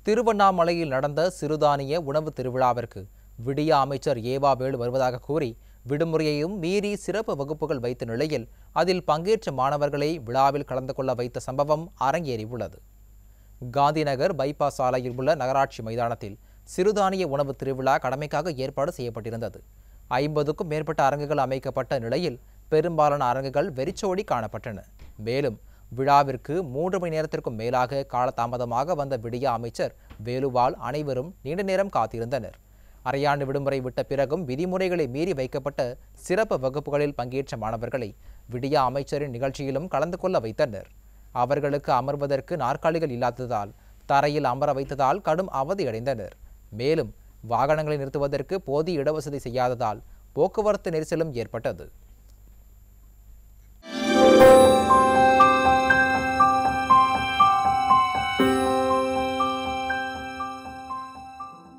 திருவண்ணாமலையில் நடந்த சிறுதானிய உணவு திருவிழாவிற்கு விடிய அமைச்சர் ஏவா வேலு வருவதாக கூறி விடுமுறையையும் மீறி சிறப்பு வகுப்புகள் வைத்த நிலையில் அதில் பங்கேற்ற மாணவர்களை விழாவில் கலந்து கொள்ள வைத்த சம்பவம் அரங்கேறியுள்ளது. காந்திநகர் பைபாஸ் சாலையில் உள்ள நகராட்சி மைதானத்தில் சிறுதானிய உணவு திருவிழா கடமைக்காக ஏற்பாடு செய்யப்பட்டிருந்தது. 50க்கும் மேற்பட்ட அரங்குகள் அமைக்கப்பட்ட நிலையில் பெரும்பாலான அரங்குகள் வெறிச்சோடி காணப்பட்டன. மேலும் விழாவிற்கு 3 மணி நேரத்திற்கும் மேலாக காலதாமதமாக வந்த விடிய அமைச்சர் வேலுவால் அனைவரும் நீண்ட நேரம் காத்திருந்தனர். அரையாண்டு விடுமுறை விட்ட பிறகும் விதிமுறைகளை மீறி வைக்கப்பட்ட சிறப்பு வகுப்புகளில் பங்கேற்ற மாணவர்களை விடிய அமைச்சரின் நிகழ்ச்சியிலும் கலந்து கொள்ள வைத்தனர். அவர்களுக்கு அமர்வதற்கு நாற்காலிகள் இல்லாததால் தரையில் அமர வைத்ததால் கடும் அவதியடைந்தனர். மேலும் வாகனங்களை நிறுத்துவதற்கு போதிய இடவசதி செய்யாததால் போக்குவரத்து நெரிசலும் ஏற்பட்டது.